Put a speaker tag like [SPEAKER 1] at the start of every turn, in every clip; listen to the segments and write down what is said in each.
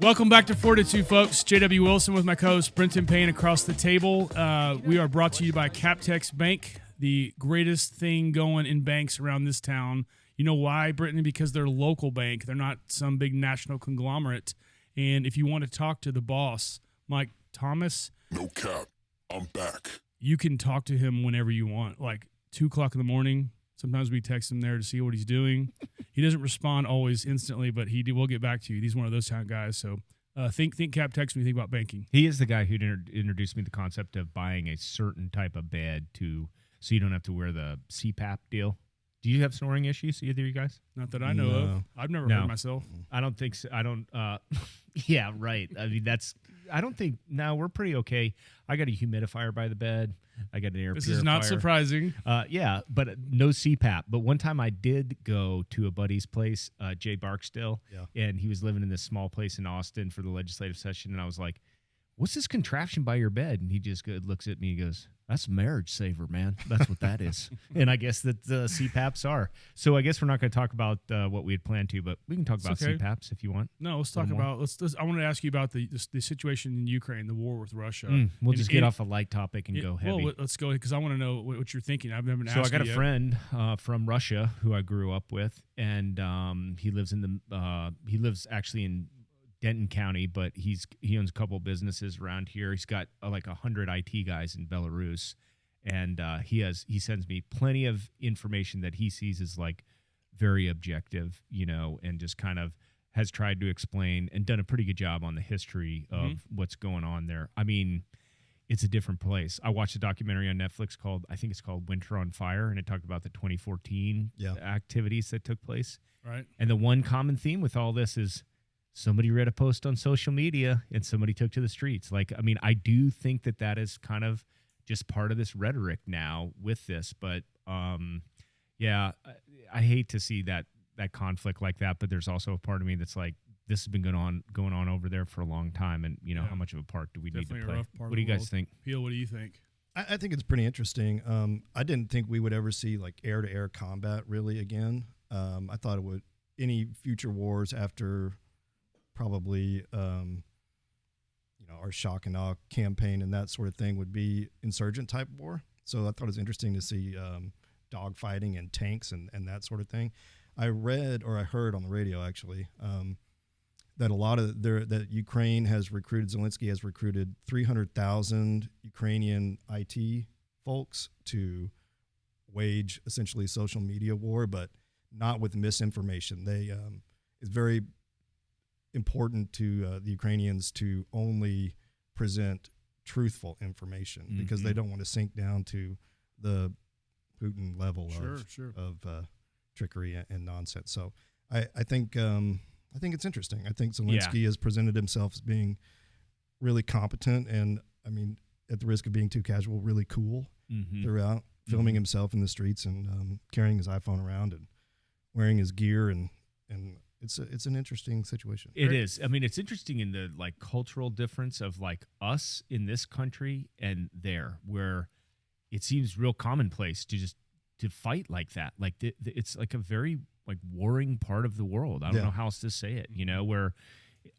[SPEAKER 1] Welcome back to Fortitude, folks. J.W. Wilson with my co-host Brenton Payne across the table. We are brought to you by Captex Bank, the greatest thing going in banks around this town. You know why, Brenton? Because they're a local bank. They're not some big national conglomerate. And if you want to talk to the boss, Mike Thomas.
[SPEAKER 2] No cap. I'm back.
[SPEAKER 1] You can talk to him whenever you want, like 2 o'clock in the morning. Sometimes we text him there to see what he's doing. He doesn't respond always instantly, but he will get back to you. He's one of those kind of guys. So think Captex when you think about banking.
[SPEAKER 3] He is the guy who introduced me to the concept of buying a certain type of bed so you don't have to wear the CPAP deal. Do you have snoring issues, either of you guys?
[SPEAKER 1] Not that I know of. I've never heard myself.
[SPEAKER 3] I don't think so. I don't. Yeah, right. I mean, I don't think. No, we're pretty okay. I got a humidifier by the bed. I got an air purifier.
[SPEAKER 1] This is not surprising.
[SPEAKER 3] Yeah, but no CPAP. But one time I did go to a buddy's place, Jay Barksdale, and he was living in this small place in Austin for the legislative session, and I was like, what's this contraption by your bed? And he just looks at me and goes, that's a marriage saver, man. That's what that is. And I guess that CPAPs are. So I guess we're not going to talk about what we had planned to, but we can talk about CPAPs if you want.
[SPEAKER 1] No, let's talk about. I want to ask you about the situation in Ukraine, the war with Russia.
[SPEAKER 3] We'll just get off a light topic and go heavy.
[SPEAKER 1] Well, let's go because I want to know what you're thinking. I've never asked you.
[SPEAKER 3] So I got a friend from Russia who I grew up with, and he lives actually in Denton County, but he owns a couple businesses around here. He's got like 100 IT guys in Belarus, and he sends me plenty of information that he sees as like very objective, and just kind of has tried to explain and done a pretty good job on the history of what's going on there. I mean, it's a different place. I watched a documentary on Netflix called Winter on Fire, and it talked about the 2014 activities that took place.
[SPEAKER 1] Right.
[SPEAKER 3] And the one common theme with all this is somebody read a post on social media and somebody took to the streets. Like, I mean, I do think that is kind of just part of this rhetoric now with this. But, I hate to see that conflict like that. But there's also a part of me that's like, this has been going on over there for a long time. And, how much of a part do we need to play? What do you guys think?
[SPEAKER 1] Peel, what do you think?
[SPEAKER 4] I think it's pretty interesting. I didn't think we would ever see like air-to-air combat really again. I thought it would any future wars after probably, our shock and awe campaign and that sort of thing would be insurgent type war. So I thought it was interesting to see dogfighting and tanks and that sort of thing. I heard on the radio actually that that Ukraine Zelensky has recruited 300,000 Ukrainian IT folks to wage essentially social media war, but not with misinformation. It's very important to the Ukrainians to only present truthful information because they don't want to sink down to the Putin level of trickery and nonsense. So I think it's interesting. I think Zelensky has presented himself as being really competent and, I mean, at the risk of being too casual, really cool throughout, filming himself in the streets and carrying his iPhone around and wearing his gear and it's an interesting situation.
[SPEAKER 3] It is. I mean, it's interesting in the like cultural difference of like us in this country and there, where it seems real commonplace to fight like that. Like it's like a very like warring part of the world. I don't know how else to say it. Where,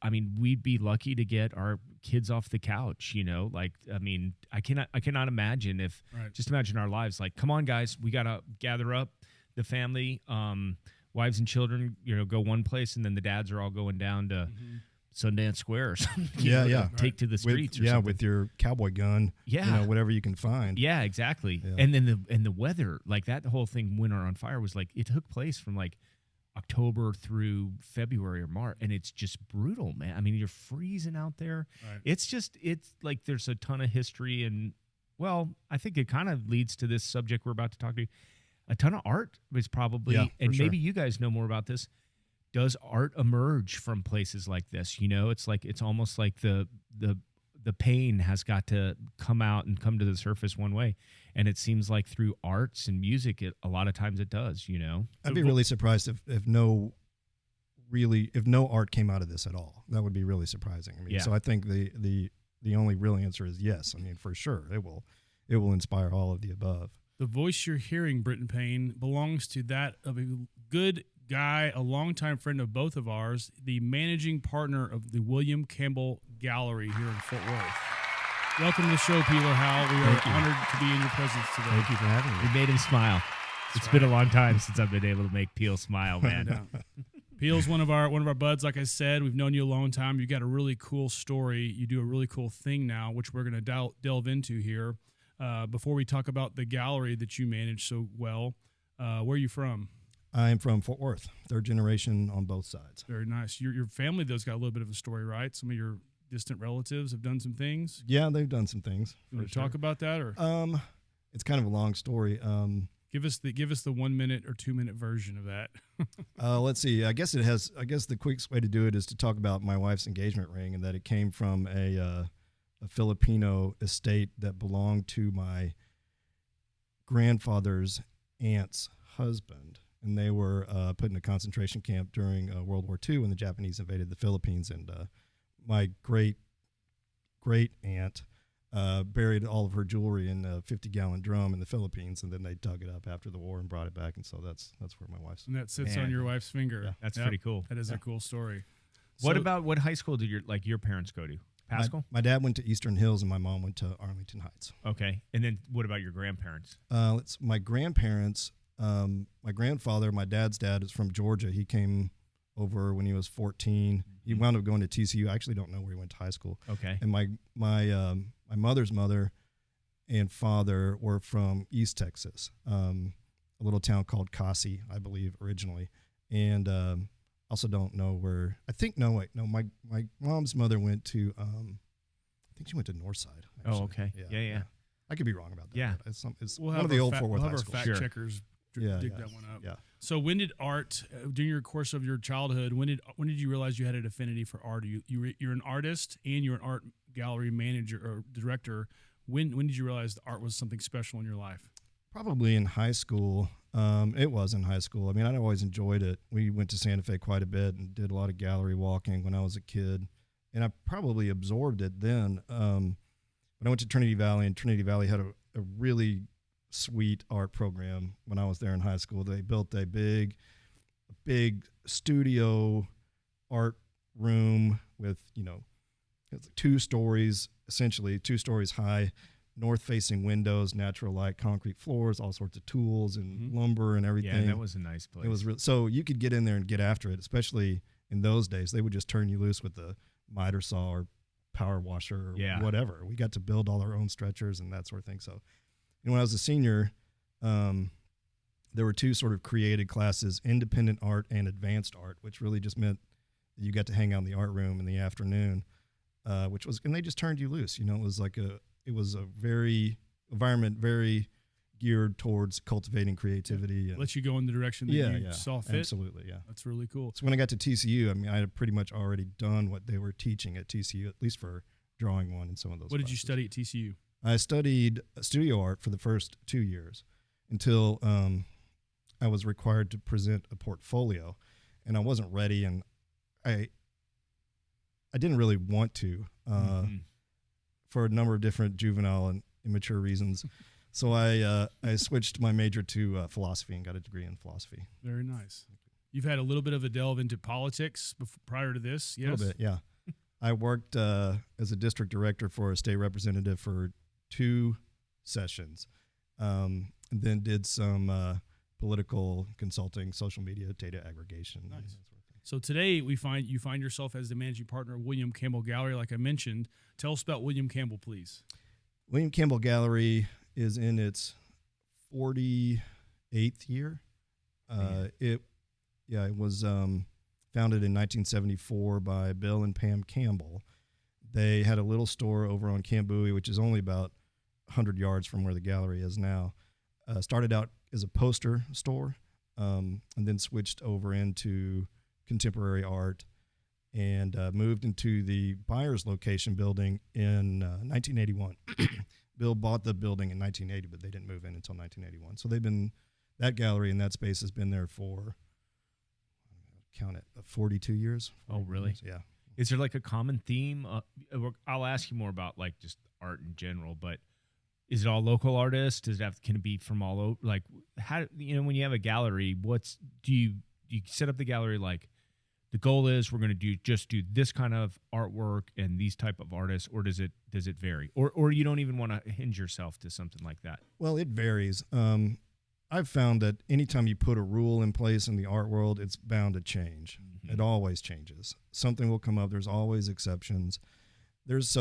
[SPEAKER 3] I mean, we'd be lucky to get our kids off the couch. Like I mean, I cannot imagine if just imagine our lives. Like, come on, guys, we gotta gather up the family. Wives and children, go one place, and then the dads are all going down to Sundance Square or something. Take to the streets or something.
[SPEAKER 4] With your cowboy gun.
[SPEAKER 3] Yeah.
[SPEAKER 4] Whatever you can find.
[SPEAKER 3] Yeah, exactly. Yeah. And then the weather, like that whole thing, Winter on Fire, was like, it took place from like October through February or March, and it's just brutal, man. I mean, you're freezing out there. Right. It's like there's a ton of history, and, well, I think it kind of leads to this subject we're about to talk to. A ton of art is probably, and maybe you guys know more about this. Does art emerge from places like this? It's like it's almost like the pain has got to come out and come to the surface one way, and it seems like through arts and music, a lot of times it does.
[SPEAKER 4] I'd be really surprised if no art came out of this at all. That would be really surprising. I mean, so I think the only real answer is yes. I mean, for sure, it will inspire all of the above.
[SPEAKER 1] The voice you're hearing, Britton Payne, belongs to that of a good guy, a longtime friend of both of ours, the managing partner of the William Campbell Gallery here in Fort Worth. Welcome to the show, Peeler Howell. We are honored to be in your presence today.
[SPEAKER 3] Thank you for having me. We made him smile. It's been a long time since I've been able to make Peel smile, man.
[SPEAKER 1] Peel's one of our buds. Like I said, we've known you a long time. You got a really cool story. You do a really cool thing now, which we're going to delve into here. Before we talk about the gallery that you manage so well, where are you from?
[SPEAKER 4] I'm from Fort Worth, third generation on both sides.
[SPEAKER 1] Very nice. Your family, though, has got a little bit of a story, right? Some of your distant relatives have done some things.
[SPEAKER 4] Yeah, they've done some things.
[SPEAKER 1] You want to talk about that, or
[SPEAKER 4] it's kind of a long story.
[SPEAKER 1] give us the 1 minute or 2 minute version of that.
[SPEAKER 4] Let's see. I guess the quickest way to do it is to talk about my wife's engagement ring, and that it came from a Filipino estate that belonged to my grandfather's aunt's husband, and they were put in a concentration camp during World War II when the Japanese invaded the Philippines, and my great aunt buried all of her jewelry in a 50-gallon drum in the Philippines, and then they dug it up after the war and brought it back, and so that's where my wife's.
[SPEAKER 1] And that sits on your wife's finger.
[SPEAKER 4] Yeah.
[SPEAKER 3] That's pretty cool.
[SPEAKER 1] That is a cool story.
[SPEAKER 3] What high school did your parents go to? Pascal?
[SPEAKER 4] My dad went to Eastern Hills, and my mom went to Arlington Heights.
[SPEAKER 3] Okay. And then what about your grandparents?
[SPEAKER 4] My grandparents, my grandfather, my dad's dad, is from Georgia. He came over when he was 14. He wound up going to TCU. I actually don't know where he went to high school.
[SPEAKER 3] Okay.
[SPEAKER 4] And my mother's mother and father were from East Texas, a little town called Kasi, I believe, originally. And also don't know where. My mom's mother went to. I think she went to Northside. Actually.
[SPEAKER 3] Oh, okay. Yeah.
[SPEAKER 4] I could be wrong about that.
[SPEAKER 3] Yeah.
[SPEAKER 4] It's
[SPEAKER 1] We'll
[SPEAKER 4] one
[SPEAKER 1] have
[SPEAKER 4] of the
[SPEAKER 1] our
[SPEAKER 4] old Fort Worth
[SPEAKER 1] we'll
[SPEAKER 4] high
[SPEAKER 1] have
[SPEAKER 4] schools.
[SPEAKER 1] our fact checkers dig that one up.
[SPEAKER 4] Yeah.
[SPEAKER 1] So when did art, during your course of your childhood, when did you realize you had an affinity for art? You're an artist and you're an art gallery manager or director. When did you realize that art was something special in your life?
[SPEAKER 4] Probably in high school. It was in high school. I mean, I always enjoyed it. We went to Santa Fe quite a bit and did a lot of gallery walking when I was a kid. And I probably absorbed it then. When I went to Trinity Valley, and Trinity Valley had a really sweet art program when I was there in high school. They built a big studio art room with, it's 2 stories, essentially 2 stories high, north-facing windows, natural light, concrete floors, all sorts of tools and lumber and everything.
[SPEAKER 3] Yeah, that was a nice place.
[SPEAKER 4] It was so you could get in there and get after it, especially in those days. They would just turn you loose with the miter saw or power washer or whatever. We got to build all our own stretchers and that sort of thing. So when I was a senior, there were 2 sort of created classes, independent art and advanced art, which really just meant that you got to hang out in the art room in the afternoon, and they just turned you loose. It was a very geared towards cultivating creativity. And
[SPEAKER 1] let you go in the direction that you saw fit.
[SPEAKER 4] Absolutely, yeah.
[SPEAKER 1] That's really cool.
[SPEAKER 4] So when I got to TCU, I mean, I had pretty much already done what they were teaching at TCU, at least for drawing one in some of those
[SPEAKER 1] What did
[SPEAKER 4] classes.
[SPEAKER 1] you study at TCU?
[SPEAKER 4] I studied studio art for the first 2 years until I was required to present a portfolio, and I wasn't ready, and I didn't really want to for a number of different juvenile and immature reasons. So I switched my major to philosophy and got a degree in philosophy.
[SPEAKER 1] Very nice. You've had a little bit of a delve into politics prior to this, yes?
[SPEAKER 4] A little bit, yeah. I worked as a district director for a state representative for 2 sessions, and then did some political consulting, social media, data aggregation.
[SPEAKER 1] Nice.
[SPEAKER 4] That sort of thing.
[SPEAKER 1] So today you find yourself as the managing partner of William Campbell Gallery, like I mentioned. Tell us about William Campbell, please.
[SPEAKER 4] William Campbell Gallery is in its 48th year. It was founded in 1974 by Bill and Pam Campbell. They had a little store over on Camp Bowie, which is only about 100 yards from where the gallery is now. Started out as a poster store, and then switched over into contemporary art, and moved into the Byers location building in 1981. Bill bought the building in 1980, but they didn't move in until 1981. So that gallery and that space has been there for, count it, 42 years.
[SPEAKER 3] Oh, really?
[SPEAKER 4] Years, yeah.
[SPEAKER 3] Is there like a common theme? I'll ask you more about like just art in general, but is it all local artists? Can it be from all over? Like, how, when you have a gallery, do you set up the gallery like the goal is we're going to do this kind of artwork and these type of artists, or does it vary? Or you don't even want to hinge yourself to something like that?
[SPEAKER 4] Well, it varies. I've found that anytime you put a rule in place in the art world, it's bound to change. It always changes. Something will come up. There's always exceptions. There's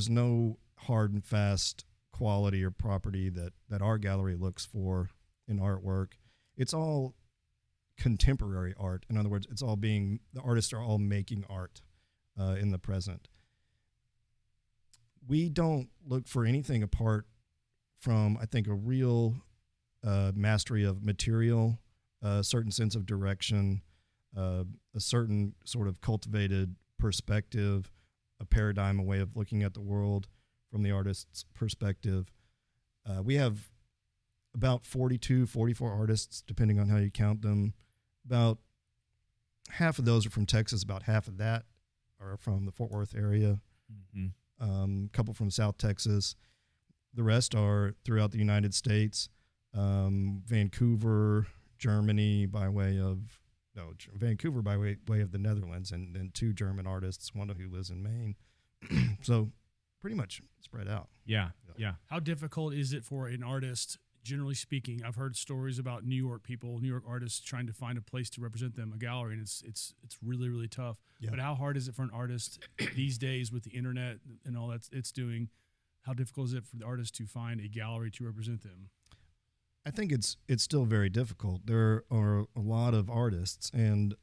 [SPEAKER 4] no hard and fast quality or property that our gallery looks for in artwork. It's all contemporary art. In other words, the artists are all making art in the present. We don't look for anything apart from, I think, a real mastery of material, a certain sense of direction, a certain sort of cultivated perspective, a paradigm, a way of looking at the world from the artist's perspective. We have about 42, 44 artists, depending on how you count them. About half of those are from Texas. About half of that are from the Fort Worth area. A couple from South Texas. The rest are throughout the United States. Vancouver, Germany by way of the Netherlands, and then 2 German artists, one who lives in Maine. So pretty much spread out.
[SPEAKER 3] Yeah.
[SPEAKER 1] How difficult is it for an artist, generally speaking? I've heard stories about New York artists trying to find a place to represent them, a gallery, and it's really, really tough.
[SPEAKER 4] Yeah.
[SPEAKER 1] But how hard is it for an artist these days with the internet and all that it's doing? How difficult is it for the artist to find a gallery to represent them?
[SPEAKER 4] I think it's still very difficult. There are a lot of artists, and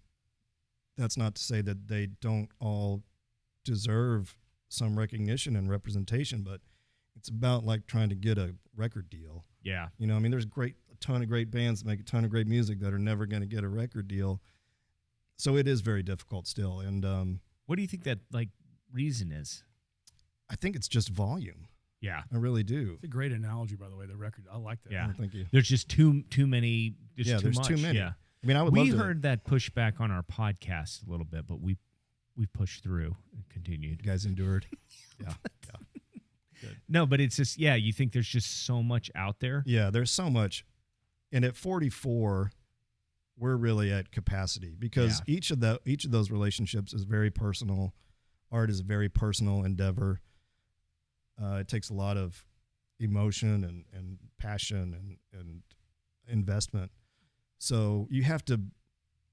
[SPEAKER 4] that's not to say that they don't all deserve some recognition and representation, but it's about like trying to get a record deal.
[SPEAKER 3] Yeah.
[SPEAKER 4] There's a ton of great bands that make a ton of great music that are never going to get a record deal. So it is very difficult still. And
[SPEAKER 3] what do you think that reason is?
[SPEAKER 4] I think it's just volume.
[SPEAKER 3] Yeah.
[SPEAKER 4] I really do.
[SPEAKER 1] It's a great analogy, by the way, the record. I like that.
[SPEAKER 3] Yeah.
[SPEAKER 4] Oh, thank you.
[SPEAKER 3] There's just too many. There's
[SPEAKER 4] too many.
[SPEAKER 3] Yeah.
[SPEAKER 4] I mean,
[SPEAKER 3] We heard that pushback on our podcast a little bit, but we pushed through and continued.
[SPEAKER 4] You guys endured. Yeah.
[SPEAKER 3] No, but it's just, you think there's just so much out there.
[SPEAKER 4] Yeah, there's so much. And at 44, we're really at capacity because each of those relationships is very personal. Art is a very personal endeavor. It takes a lot of emotion and passion and investment. So you have to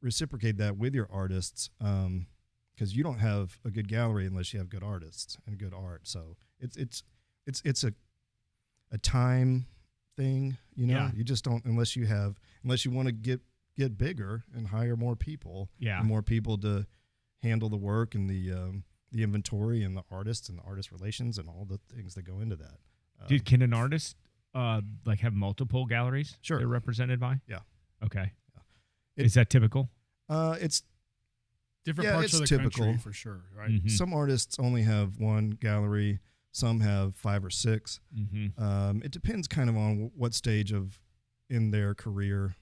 [SPEAKER 4] reciprocate that with your artists, because you don't have a good gallery unless you have good artists and good art. So it's a time thing, You just don't unless you want to get bigger and hire more people, and more people to handle the work and the inventory and the artists and the artist relations and all the things that go into that.
[SPEAKER 3] Dude, can an artist have multiple galleries?
[SPEAKER 4] Sure.
[SPEAKER 3] They're represented by?
[SPEAKER 4] Yeah.
[SPEAKER 3] Okay.
[SPEAKER 4] Yeah.
[SPEAKER 3] Is that typical?
[SPEAKER 4] It's
[SPEAKER 1] different parts
[SPEAKER 4] it's
[SPEAKER 1] of the
[SPEAKER 4] typical.
[SPEAKER 1] country for sure, right?
[SPEAKER 3] Mm-hmm.
[SPEAKER 4] Some artists only have one gallery. Some have 5 or 6.
[SPEAKER 3] Mm-hmm.
[SPEAKER 4] It depends kind of on what stage in their career,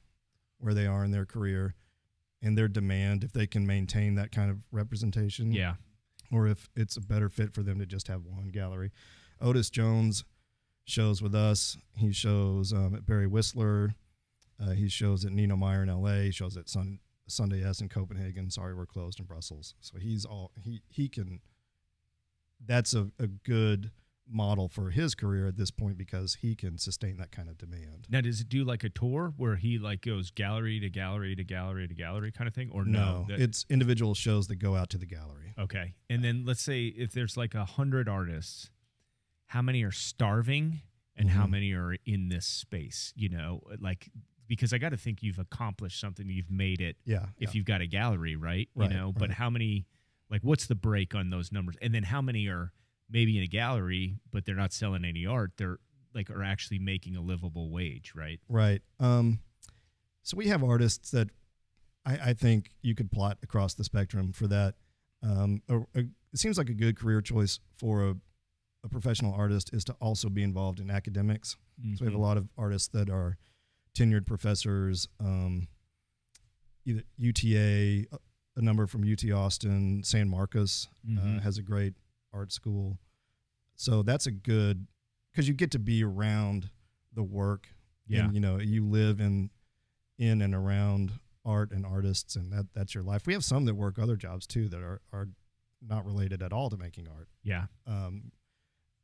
[SPEAKER 4] where they are in their career, and their demand, if they can maintain that kind of representation.
[SPEAKER 3] Yeah.
[SPEAKER 4] Or if it's a better fit for them to just have one gallery. Otis Jones shows with us. He shows at Barry Whistler. He shows at Nino Meyer in L.A. He shows at Sunday S in Copenhagen. Sorry, we're closed in Brussels. So he can. That's a good model for his career at this point because he can sustain that kind of demand.
[SPEAKER 3] Now, does it do like a tour where he goes gallery to gallery to gallery to gallery kind of thing, or
[SPEAKER 4] no? It's individual shows that go out to the gallery.
[SPEAKER 3] Okay, and then let's say if there's 100 artists, how many are starving and how many are in this space? Because I got to think you've accomplished something, you've made it.
[SPEAKER 4] Yeah.
[SPEAKER 3] If you've got a gallery, right?
[SPEAKER 4] Right.
[SPEAKER 3] But how many? What's the break on those numbers? And then how many are maybe in a gallery, but they're not selling any art? They're are actually making a livable wage, right?
[SPEAKER 4] Right. So we have artists that I think you could plot across the spectrum for that. It seems like a good career choice for a professional artist is to also be involved in academics. Mm-hmm. So we have a lot of artists that are tenured professors, either UTA, a number from UT Austin, San Marcos has a great art school. So that's a good because you get to be around the work.
[SPEAKER 3] Yeah.
[SPEAKER 4] And, you live in and around art and artists, and that's your life. We have some that work other jobs too that are not related at all to making art.
[SPEAKER 3] Yeah.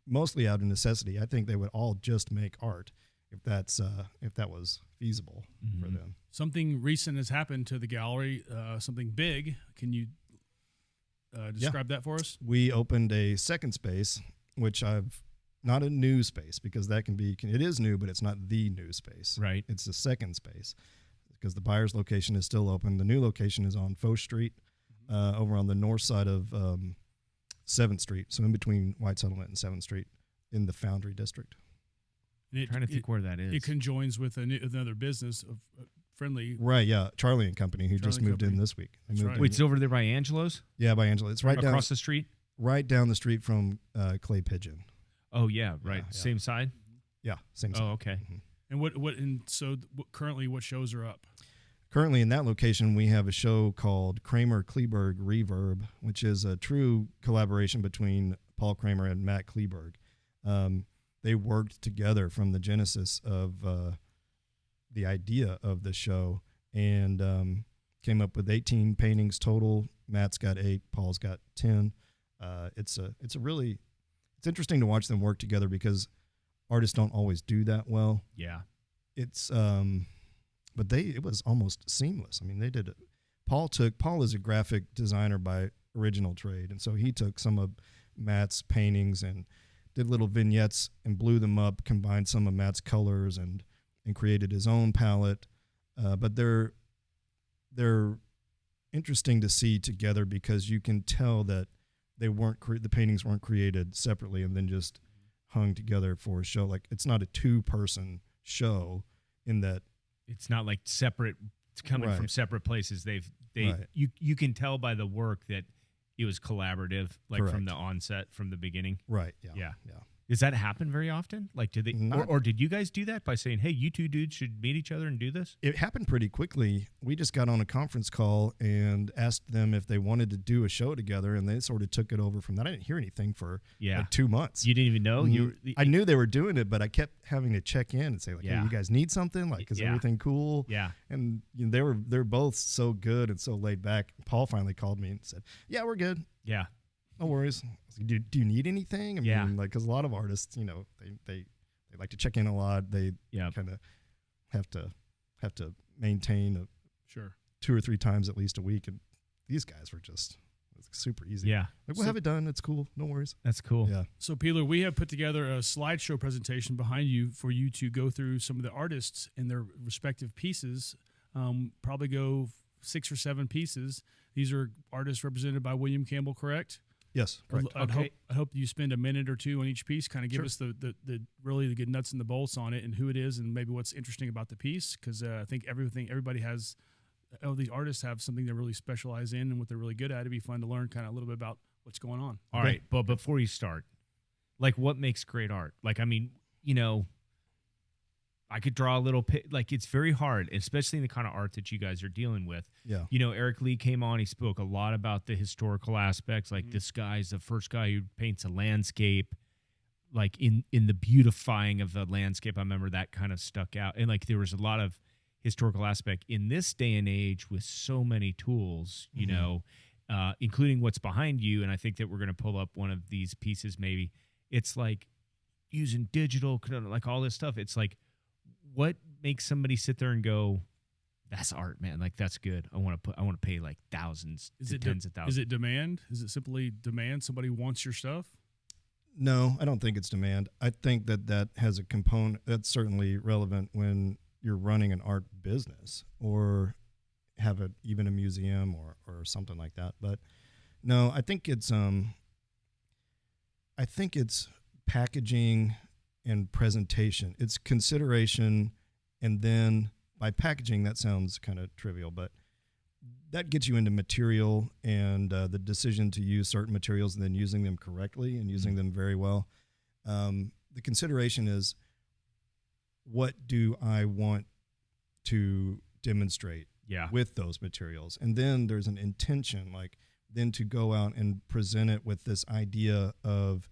[SPEAKER 4] Mostly out of necessity. I think they would all just make art if that was feasible for them.
[SPEAKER 1] Something recent has happened to the gallery, something big. Can you describe that for us?
[SPEAKER 4] We opened a second space, which not a new space, because it is new, but it's not the new space.
[SPEAKER 3] Right.
[SPEAKER 4] It's the second space because the Byers location is still open. The new location is on Foch Street, over on the north side of 7th Street, so in between White Settlement and 7th Street in the Foundry District.
[SPEAKER 3] Trying to think where that is.
[SPEAKER 1] It conjoins with another business of friendly.
[SPEAKER 4] Right, yeah. Charlie and Company, who just moved in this week.
[SPEAKER 3] Wait, it's over there by Angelo's?
[SPEAKER 4] Yeah, by Angelo. It's right
[SPEAKER 3] across the street?
[SPEAKER 4] Right down the street from Clay Pigeon.
[SPEAKER 3] Oh, yeah, right.
[SPEAKER 4] Yeah.
[SPEAKER 3] Same side?
[SPEAKER 4] Yeah, same side.
[SPEAKER 3] Oh, okay.
[SPEAKER 1] And currently what shows are up?
[SPEAKER 4] Currently in that location, we have a show called Kramer-Kleinberg Reverb, which is a true collaboration between Paul Kramer and Matt Kleinberg. They worked together from the genesis of the idea of the show and came up with 18 paintings total. Matt's got 8, Paul's got 10. It's interesting to watch them work together because artists don't always do that well.
[SPEAKER 3] Yeah.
[SPEAKER 4] But it was almost seamless. I mean, they did it. Paul is a graphic designer by original trade, and so he took some of Matt's paintings and did little vignettes and blew them up, combined some of Matt's colors and created his own palette. But they're interesting to see together because you can tell that the paintings weren't created separately and then just hung together for a show. Like, it's not a 2-person show in that.
[SPEAKER 3] It's not like separate. It's coming from separate places. You can tell by the work that it was collaborative, like
[SPEAKER 4] Correct.
[SPEAKER 3] from the onset, from the beginning.
[SPEAKER 4] Right. Yeah.
[SPEAKER 3] Yeah. Does that happen very often? Like, did they, or did you guys do that by saying, "Hey, you two dudes should meet each other and do this"?
[SPEAKER 4] It happened pretty quickly. We just got on a conference call and asked them if they wanted to do a show together, and they sort of took it over from that. I didn't hear anything for like 2 months.
[SPEAKER 3] You didn't even know
[SPEAKER 4] I knew they were doing it, but I kept having to check in and say, like, "Hey, you guys need something? Like, is everything cool?"
[SPEAKER 3] Yeah.
[SPEAKER 4] And they're both so good and so laid back. Paul finally called me and said, "Yeah, we're good.
[SPEAKER 3] Yeah.
[SPEAKER 4] No worries." I was like, do you need anything? I mean, like, because a lot of artists, they like to check in a lot. They kind of have to maintain
[SPEAKER 1] sure
[SPEAKER 4] 2 or 3 times at least a week. And these guys were just super easy.
[SPEAKER 3] Yeah.
[SPEAKER 4] Like, we'll have it done. It's cool. No worries.
[SPEAKER 3] That's cool.
[SPEAKER 4] Yeah.
[SPEAKER 1] So, Peeler, we have put together a slideshow presentation behind you for you to go through some of the artists and their respective pieces. Probably go 6 or 7 pieces. These are artists represented by William Campbell, correct?
[SPEAKER 4] Yes. Correct.
[SPEAKER 1] I hope you spend a minute or two on each piece, kind of give us the really the good nuts and the bolts on it and who it is and maybe what's interesting about the piece, because I think everybody has. These artists have something they really specialize in and what they're really good at. It'd be fun to learn kind of a little bit about what's going on.
[SPEAKER 3] All right, but before you start, like, what makes great art? Like, I mean, I could draw a little like, it's very hard, especially in the kind of art that you guys are dealing with.
[SPEAKER 4] Yeah.
[SPEAKER 3] Eric Lee came on. He spoke a lot about the historical aspects. Like, this guy's the first guy who paints a landscape, like in the beautifying of the landscape. I remember that kind of stuck out. And like, there was a lot of historical aspect in this day and age with so many tools, including what's behind you. And I think that we're going to pull up one of these pieces. Maybe it's like using digital, like all this stuff. It's like, what makes somebody sit there and go, "That's art, man. Like, that's good. I want to pay like thousands, tens of thousands."
[SPEAKER 1] Is it demand? Is it simply demand? Somebody wants your stuff?
[SPEAKER 4] No, I don't think it's demand. I think that has a component that's certainly relevant when you're running an art business or have even a museum or something like that. But no, I think it's packaging and presentation. It's consideration, and then by packaging, that sounds kind of trivial, but that gets you into material and the decision to use certain materials and then using them correctly and using them very well. The consideration is, what do I want to demonstrate with those materials? And then there's an intention, like then to go out and present it with this idea of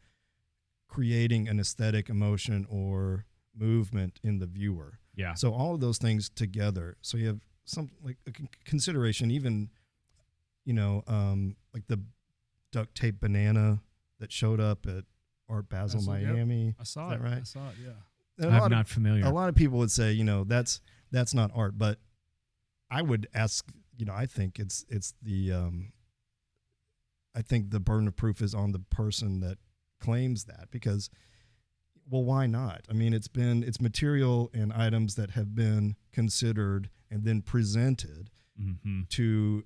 [SPEAKER 4] creating an aesthetic emotion or movement in the viewer.
[SPEAKER 3] Yeah.
[SPEAKER 4] So all of those things together. So you have some like a consideration, even, like the duct tape banana that showed up at Art Basel, Miami.
[SPEAKER 1] I saw
[SPEAKER 4] Is
[SPEAKER 1] it.
[SPEAKER 4] that right?
[SPEAKER 1] I saw it. Yeah.
[SPEAKER 3] I'm not familiar.
[SPEAKER 4] A lot of people would say, that's not art, but I would ask, I think it's the, I think the burden of proof is on the person that claims that, because, well, why not? I mean, it's material and items that have been considered and then presented to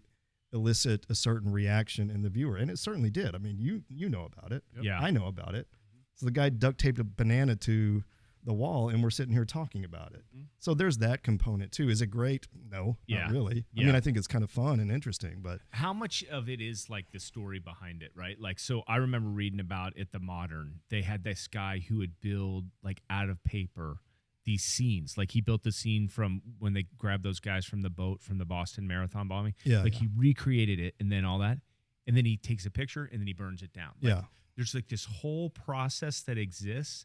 [SPEAKER 4] elicit a certain reaction in the viewer. And it certainly did. I mean, you know about it.
[SPEAKER 3] Yep. Yeah.
[SPEAKER 4] I know about it. So the guy duct taped a banana to the wall and we're sitting here talking about it. So there's that component too. Is it great? No, not really.
[SPEAKER 3] Yeah.
[SPEAKER 4] I mean, I think it's kind of fun and interesting, but
[SPEAKER 3] how much of it is like the story behind it, right? Like, so I remember reading about at the Modern, they had this guy who would build like out of paper these scenes. Like he built the scene from when they grabbed those guys from the boat from the Boston Marathon bombing.
[SPEAKER 4] Yeah.
[SPEAKER 3] Like he recreated it and then all that. And then he takes a picture and then he burns it down. Like,
[SPEAKER 4] yeah.
[SPEAKER 3] There's like this whole process that exists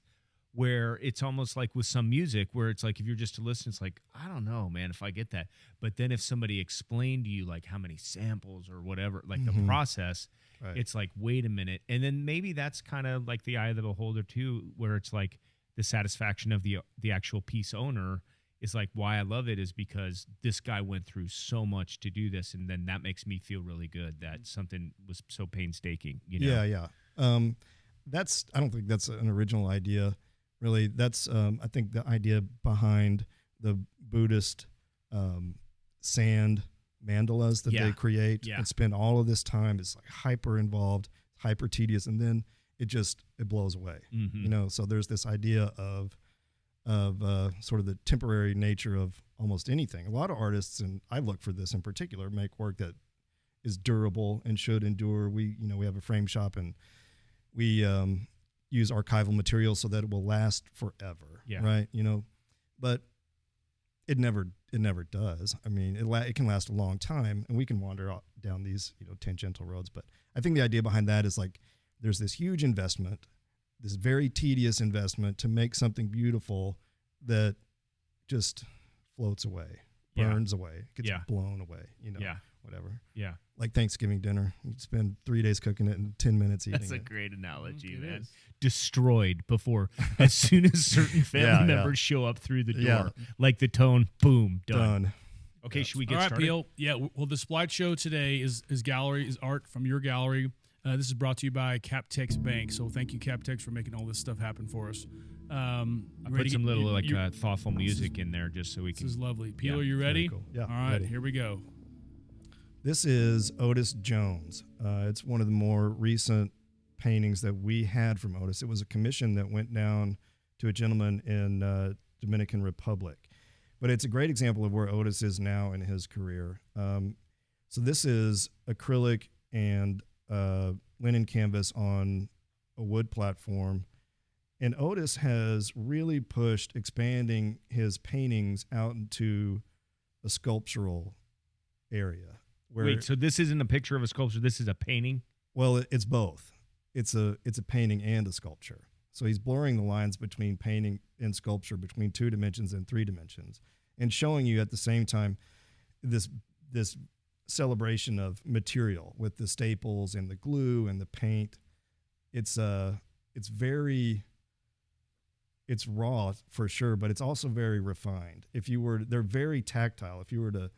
[SPEAKER 3] where it's almost like with some music where it's like if you're just to listen, it's like, I don't know, man, if I get that. But then if somebody explained to you like how many samples or whatever, like the process,
[SPEAKER 4] Right.
[SPEAKER 3] it's like, wait a minute. And then maybe that's kind of like the eye of the beholder too, where it's like the satisfaction of the actual piece owner is like, why I love it is because this guy went through so much to do this. And then that makes me feel really good that something was so painstaking,
[SPEAKER 4] Yeah. I don't think that's an original idea. Really, that's I think the idea behind the Buddhist sand mandalas that they create and spend all of this time is like hyper involved, hyper tedious, and then it blows away. So there's this idea of sort of the temporary nature of almost anything. A lot of artists, and I look for this in particular, make work that is durable and should endure. We have a frame shop and we use archival material so that it will last forever.
[SPEAKER 3] Yeah.
[SPEAKER 4] Right. But it never does. I mean, it can last a long time and we can wander down these, tangential roads. But I think the idea behind that is like, there's this huge investment, this very tedious investment to make something beautiful that just floats away, burns away, gets blown away, whatever.
[SPEAKER 3] Yeah.
[SPEAKER 4] Like Thanksgiving dinner. You spend 3 days cooking it and 10 minutes eating it.
[SPEAKER 3] That's a great analogy, man. Destroyed before, as soon as certain family members show up through the door.
[SPEAKER 4] Yeah.
[SPEAKER 3] Like the tone, boom, done. Okay,
[SPEAKER 4] Yes.
[SPEAKER 3] should we get
[SPEAKER 1] All right,
[SPEAKER 3] started?
[SPEAKER 1] Peel. Yeah, well, the slideshow today is art from your gallery. This is brought to you by Captex Bank. So thank you, Captex, for making all this stuff happen for us.
[SPEAKER 3] I put some little thoughtful music in there just so we can.
[SPEAKER 1] This is lovely. Peel, are you ready?
[SPEAKER 4] Cool. Yeah.
[SPEAKER 1] All right,
[SPEAKER 4] ready.
[SPEAKER 1] here we go.
[SPEAKER 4] This is Otis Jones. It's one of the more recent paintings that we had from Otis. It was a commission that went down to a gentleman in Dominican Republic. But it's a great example of where Otis is now in his career. So this is acrylic and linen canvas on a wood platform. And Otis has really pushed expanding his paintings out into a sculptural area.
[SPEAKER 3] Wait, so this isn't a picture of a sculpture. This is a painting?
[SPEAKER 4] Well, it's both. It's a painting and a sculpture. So he's blurring the lines between painting and sculpture, between 2 dimensions and 3 dimensions, and showing you at the same time this celebration of material with the staples and the glue and the paint. It's raw for sure, but it's also very refined. They're very tactile. If you were to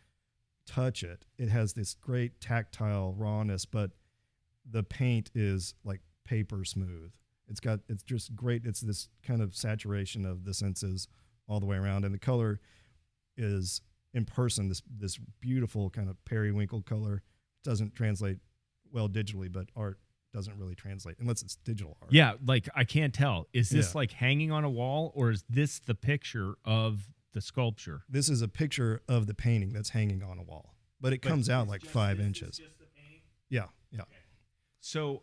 [SPEAKER 4] touch it, it has this great tactile rawness, but the paint is like paper smooth. It's just great. It's this kind of saturation of the senses all the way around, and the color is in person this beautiful kind of periwinkle color. Doesn't translate well digitally, but art doesn't really translate unless it's digital art.
[SPEAKER 3] Yeah, like I can't tell. Is this like hanging on a wall, or is this the picture of the sculpture?
[SPEAKER 4] This is a picture of the painting that's hanging on a wall, but it comes out like 5 inches.
[SPEAKER 3] Just the painting?
[SPEAKER 4] Yeah.
[SPEAKER 3] Okay. So,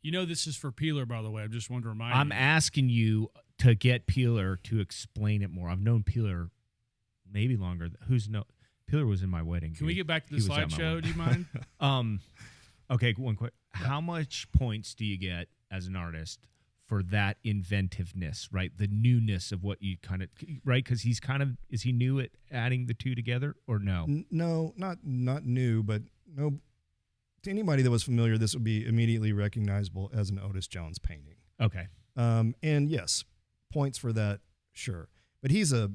[SPEAKER 1] this is for Peeler, by the way. I just wanted to remind
[SPEAKER 3] I'm
[SPEAKER 1] you.
[SPEAKER 3] asking you to get Peeler to explain it more. I've known Peeler maybe longer. Peeler was in my wedding.
[SPEAKER 1] Can we get back to the
[SPEAKER 3] He was at my
[SPEAKER 1] slideshow? Do you mind?
[SPEAKER 3] Okay, one quick. How much points do you get as an artist for that inventiveness, right? The newness of what you kind of, right? Because he's kind of, is he new at adding the two together or no?
[SPEAKER 4] No, not new, but no. To anybody that was familiar, this would be immediately recognizable as an Otis Jones painting.
[SPEAKER 3] Okay.
[SPEAKER 4] And yes, points for that, sure. But he's a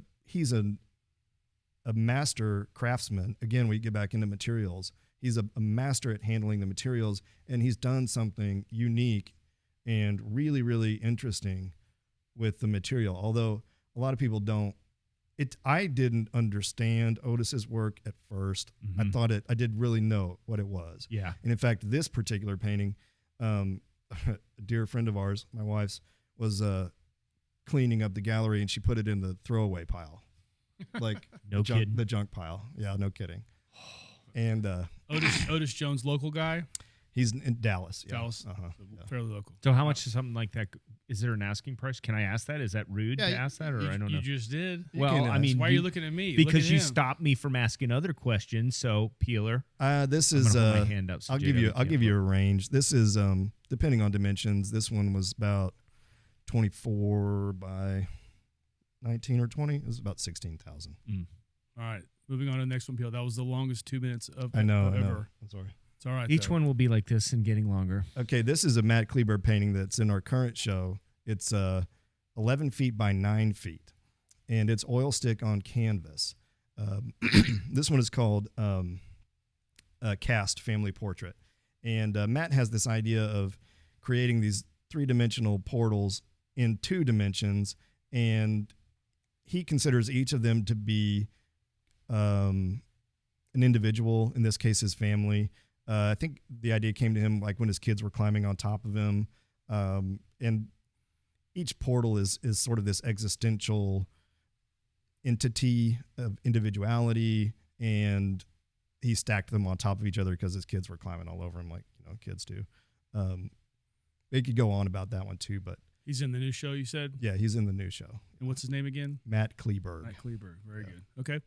[SPEAKER 4] master craftsman. Again, we get back into materials. He's a master at handling the materials, and he's done something unique and really, really interesting with the material. Although a lot of people don't. I didn't understand Otis's work at first.
[SPEAKER 3] Mm-hmm.
[SPEAKER 4] I did really know what it was.
[SPEAKER 3] Yeah.
[SPEAKER 4] And in fact, this particular painting, a dear friend of ours, my wife's, was cleaning up the gallery, and she put it in the throwaway pile. Like the junk pile. Yeah, no kidding. And
[SPEAKER 1] Otis Jones, local guy.
[SPEAKER 4] He's in Dallas. Yeah.
[SPEAKER 1] Dallas, fairly local.
[SPEAKER 3] So how much is something like that? Is there an asking price? Can I ask that? Is that rude to ask that, or I don't know?
[SPEAKER 1] You just did.
[SPEAKER 3] Well, I mean,
[SPEAKER 1] why are you looking at me?
[SPEAKER 3] Because you stopped me from asking other questions. So, Peeler.
[SPEAKER 4] This is.
[SPEAKER 3] My hand up so
[SPEAKER 4] I'll give you a range. This is depending on dimensions. This one was about 24 by 19 or 20. It was about 16,000.
[SPEAKER 1] All right, moving on to the next one, Peeler. That was the longest 2 minutes of
[SPEAKER 4] I know.
[SPEAKER 1] ever.
[SPEAKER 4] I'm sorry.
[SPEAKER 1] It's all right.
[SPEAKER 3] Each one will be like this and getting longer.
[SPEAKER 4] Okay, this is a Matt Kleinberg painting that's in our current show. It's 11 feet by 9 feet, and it's oil stick on canvas. This one is called Cast Family Portrait. And Matt has this idea of creating these three-dimensional portals in 2 dimensions, and he considers each of them to be an individual, in this case his family. I think the idea came to him like when his kids were climbing on top of him. And each portal is sort of this existential entity of individuality, and he stacked them on top of each other because his kids were climbing all over him like, kids do. They could go on about that one too, but
[SPEAKER 1] he's in the new show, you said?
[SPEAKER 4] Yeah, he's in the new show.
[SPEAKER 1] And what's his name again?
[SPEAKER 4] Matt Kleinberg.
[SPEAKER 1] Matt Kleinberg. Very good. Okay.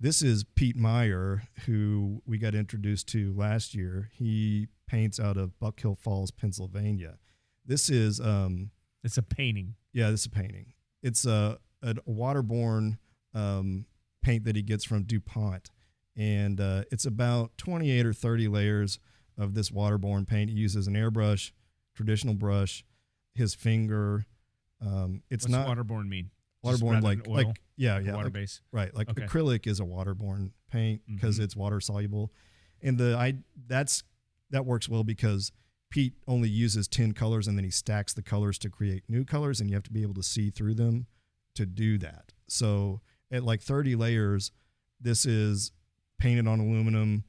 [SPEAKER 4] This is Pete Meyer, who we got introduced to last year. He paints out of Buck Hill Falls, Pennsylvania. This is
[SPEAKER 3] it's a painting.
[SPEAKER 4] Yeah, this is a painting. It's a waterborne paint that he gets from DuPont, and it's about 28 or 30 layers of this waterborne paint. He uses an airbrush, traditional brush, his finger. What's
[SPEAKER 3] waterborne mean?
[SPEAKER 4] Waterborne, like
[SPEAKER 3] water base,
[SPEAKER 4] right? Like acrylic is a waterborne paint because it's water soluble, and that works well because Pete only uses 10 colors and then he stacks the colors to create new colors, and you have to be able to see through them to do that. So at like 30 layers, this is painted on aluminum,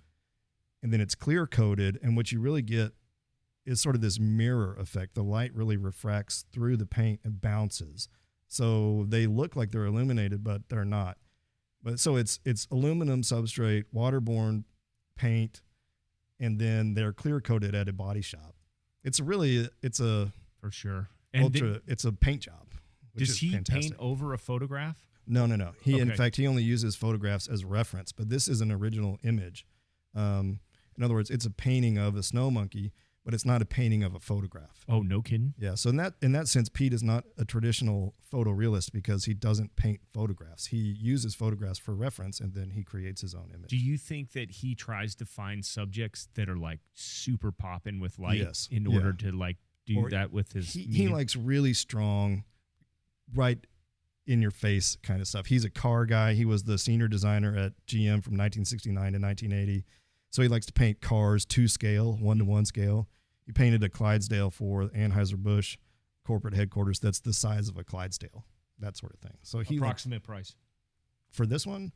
[SPEAKER 4] and then it's clear coated, and what you really get is sort of this mirror effect. The light really refracts through the paint and bounces. So they look like they're illuminated, but they're not. But so it's aluminum substrate, waterborne paint, and then they're clear coated at a body shop. It's a
[SPEAKER 3] for sure. And
[SPEAKER 4] it's a paint job.
[SPEAKER 3] Does he paint over a photograph?
[SPEAKER 4] No. In fact, he only uses photographs as reference. But this is an original image. In other words, it's a painting of a snow monkey, but it's not a painting of a photograph.
[SPEAKER 3] Oh, no kidding.
[SPEAKER 4] Yeah. So in that sense, Pete is not a traditional photorealist because he doesn't paint photographs. He uses photographs for reference, and then he creates his own image.
[SPEAKER 3] Do you think that he tries to find subjects that are like super popping with light in order to like do that with his?
[SPEAKER 4] He likes really strong, right in your face kind of stuff. He's a car guy. He was the senior designer at GM from 1969 to 1980. So he likes to paint cars to scale, 1-to-1 scale. He painted a Clydesdale for Anheuser-Busch corporate headquarters that's the size of a Clydesdale, that sort of thing. So he
[SPEAKER 3] approximate price
[SPEAKER 4] for this one,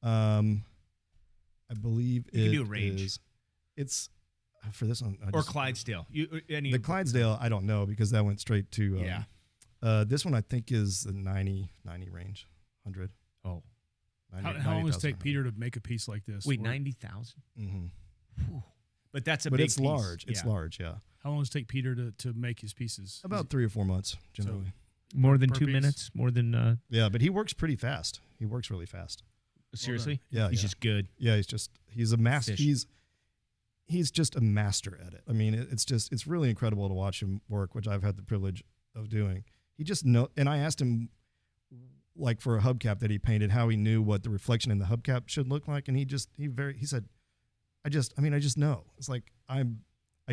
[SPEAKER 4] I believe
[SPEAKER 3] you can do a range.
[SPEAKER 4] It's for this one
[SPEAKER 3] or Clydesdale.
[SPEAKER 4] The Clydesdale, I don't know because that went straight to this one I think is the 90 range, 100.
[SPEAKER 3] Oh.
[SPEAKER 1] How long does it take Peter to make a piece like this?
[SPEAKER 3] Wait, 90,000?
[SPEAKER 4] Mm-hmm.
[SPEAKER 3] But that's
[SPEAKER 4] but
[SPEAKER 3] big
[SPEAKER 4] it's
[SPEAKER 3] piece.
[SPEAKER 4] large. It's large, yeah.
[SPEAKER 1] How long does it take Peter to make his pieces?
[SPEAKER 4] About 3 or 4 months, generally.
[SPEAKER 3] So more than 2
[SPEAKER 1] piece?
[SPEAKER 3] minutes? More than...
[SPEAKER 4] Yeah, but he works pretty fast. He works really fast.
[SPEAKER 3] Seriously?
[SPEAKER 4] Yeah.
[SPEAKER 3] He's just good.
[SPEAKER 4] Yeah, he's a master.
[SPEAKER 3] Fish.
[SPEAKER 4] he's just a master at it. I mean, it's really incredible to watch him work, which I've had the privilege of doing. He just and I asked him, like for a hubcap that he painted, how he knew what the reflection in the hubcap should look like, and he said, I just know. It's like I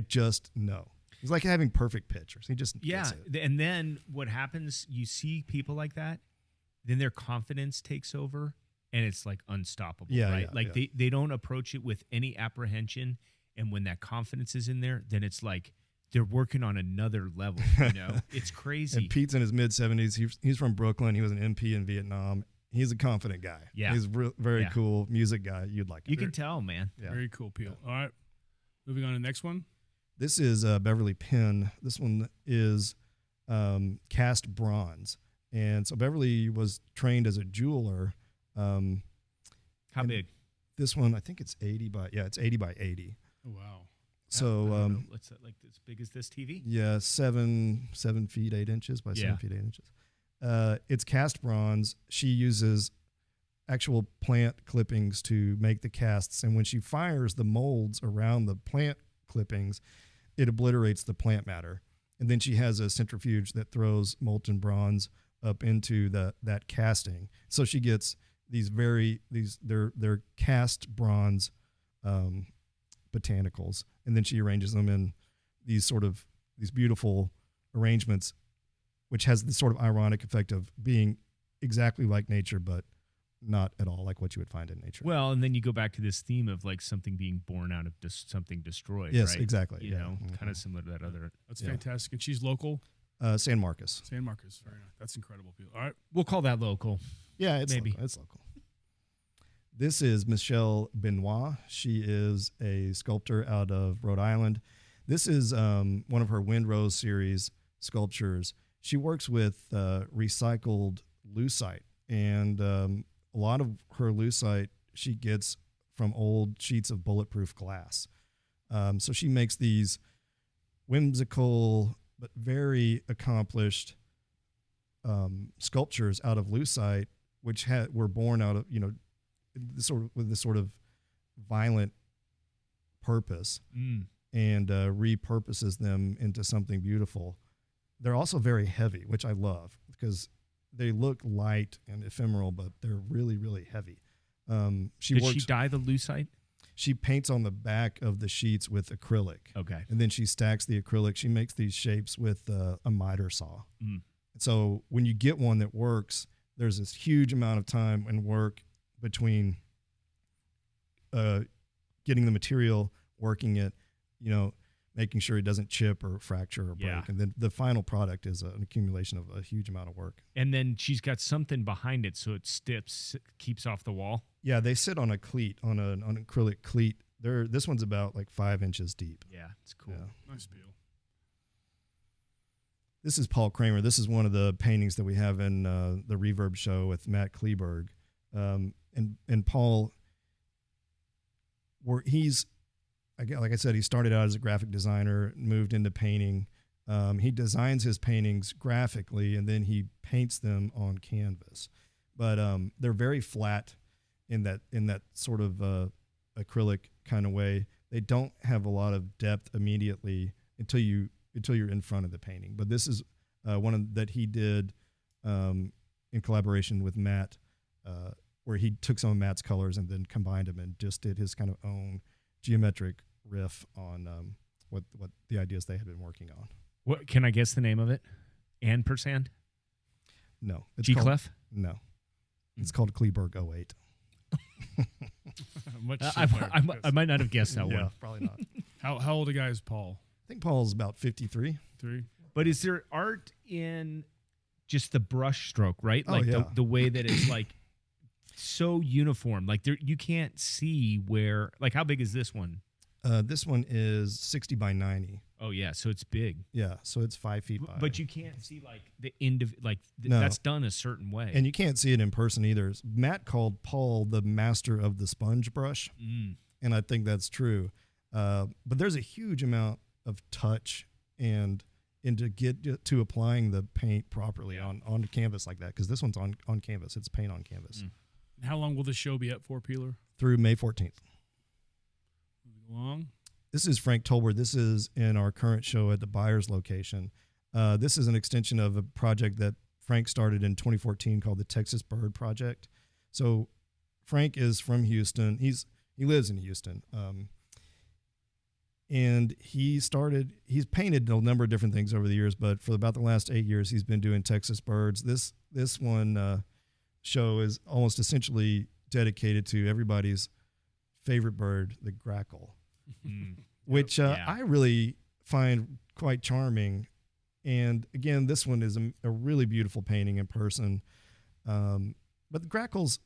[SPEAKER 4] just know. It's like having perfect pictures. He just gets it.
[SPEAKER 3] And then what happens? You see people like that, then their confidence takes over, and it's like unstoppable. Right? They don't approach it with any apprehension, and when that confidence is in there, then it's like they're working on another level. It's crazy.
[SPEAKER 4] And Pete's in his mid-70s. He's from Brooklyn. He was an MP in Vietnam. He's a confident guy.
[SPEAKER 3] Yeah,
[SPEAKER 4] he's very cool music guy. You'd like him.
[SPEAKER 3] You can tell, man.
[SPEAKER 1] Yeah. Very cool, Peel. All right, moving on to the next one.
[SPEAKER 4] This is Beverly Pin. This one is cast bronze. And so Beverly was trained as a jeweler.
[SPEAKER 3] How big?
[SPEAKER 4] This one, I think it's 80 by 80.
[SPEAKER 1] Oh, wow.
[SPEAKER 4] So
[SPEAKER 3] what's that, like as big as this TV?
[SPEAKER 4] Yeah, 7 feet 8 inches by 7 feet 8 inches. It's cast bronze. She uses actual plant clippings to make the casts, and when she fires the molds around the plant clippings, it obliterates the plant matter. And then she has a centrifuge that throws molten bronze up into that casting. So she gets they're cast bronze botanicals, and then she arranges them in these beautiful arrangements, which has this sort of ironic effect of being exactly like nature, but not at all like what you would find in nature.
[SPEAKER 3] Well, and then you go back to this theme of like something being born out of something destroyed.
[SPEAKER 4] Yes,
[SPEAKER 3] right?
[SPEAKER 4] exactly.
[SPEAKER 3] You know, kind of similar to that other.
[SPEAKER 1] That's fantastic. And she's local?
[SPEAKER 4] San Marcos.
[SPEAKER 1] San Marcos. Very nice. That's incredible, Peel. All right.
[SPEAKER 3] We'll call that local.
[SPEAKER 4] Yeah, it's local. This is Michelle Benoit. She is a sculptor out of Rhode Island. This is one of her Windrose series sculptures. She works with recycled lucite, and a lot of her lucite she gets from old sheets of bulletproof glass. So she makes these whimsical but very accomplished sculptures out of lucite, which were born out of with this sort of violent purpose, and repurposes them into something beautiful. They're also very heavy, which I love because they look light and ephemeral, but they're really, really heavy. Did she
[SPEAKER 3] dye the lucite?
[SPEAKER 4] She paints on the back of the sheets with acrylic.
[SPEAKER 3] Okay.
[SPEAKER 4] And then she stacks the acrylic. She makes these shapes with a miter saw. So when you get one that works, there's this huge amount of time and work between getting the material, working it, making sure it doesn't chip or fracture or break.
[SPEAKER 3] Yeah.
[SPEAKER 4] And then the final product is an accumulation of a huge amount of work.
[SPEAKER 3] And then she's got something behind it so it keeps off the wall.
[SPEAKER 4] Yeah, they sit on a cleat, on an acrylic cleat. This one's about like 5 inches deep.
[SPEAKER 3] Yeah, it's cool.
[SPEAKER 4] Yeah.
[SPEAKER 1] Nice, Peel.
[SPEAKER 4] This is Paul Kramer. This is one of the paintings that we have in the Reverb show with Matt Kleinberg. And Paul, like I said, he started out as a graphic designer, moved into painting. He designs his paintings graphically, and then he paints them on canvas. But they're very flat in that sort of acrylic kind of way. They don't have a lot of depth immediately until you're in front of the painting. But this is one that he did in collaboration with Matt, where he took some of Matt's colors and then combined them and just did his kind of own geometric riff on what the ideas they had been working on.
[SPEAKER 3] What can I guess the name of it? Ampersand?
[SPEAKER 4] No.
[SPEAKER 3] G-Clef?
[SPEAKER 4] No. It's called Kleinberg 08.
[SPEAKER 3] I might not have guessed that one.
[SPEAKER 4] Yeah, probably not.
[SPEAKER 1] How old a guy is Paul?
[SPEAKER 4] I think Paul's about 53.
[SPEAKER 3] But is there art in just the brush stroke, right?
[SPEAKER 4] Oh,
[SPEAKER 3] Like
[SPEAKER 4] yeah.
[SPEAKER 3] the way that it's like so uniform. Like you can't see where, like how big is this one?
[SPEAKER 4] This one is 60 by 90.
[SPEAKER 3] Oh yeah, so it's big.
[SPEAKER 4] Yeah, so it's 5 feet by.
[SPEAKER 3] But you can't see like the end of
[SPEAKER 4] No.
[SPEAKER 3] that's done a certain way.
[SPEAKER 4] And you can't see it in person either. Matt called Paul the master of the sponge brush, and I think that's true. But there's a huge amount of touch and to get to applying the paint properly on canvas like that, because this one's on canvas. It's paint on canvas.
[SPEAKER 1] How long will the show be up for, Peeler?
[SPEAKER 4] Through May 14th.
[SPEAKER 1] Moving along.
[SPEAKER 4] this is Frank Tolbert. This is in our current show at the Byers location. This is an extension of a project that Frank started in 2014 called the Texas Bird Project. So Frank is from Houston. He lives in Houston. And he's painted a number of different things over the years, but for about the last 8 years, he's been doing Texas birds. This one show is almost essentially dedicated to everybody's favorite bird, the grackle, which I really find quite charming. And again, this one is a really beautiful painting in person. But the grackles,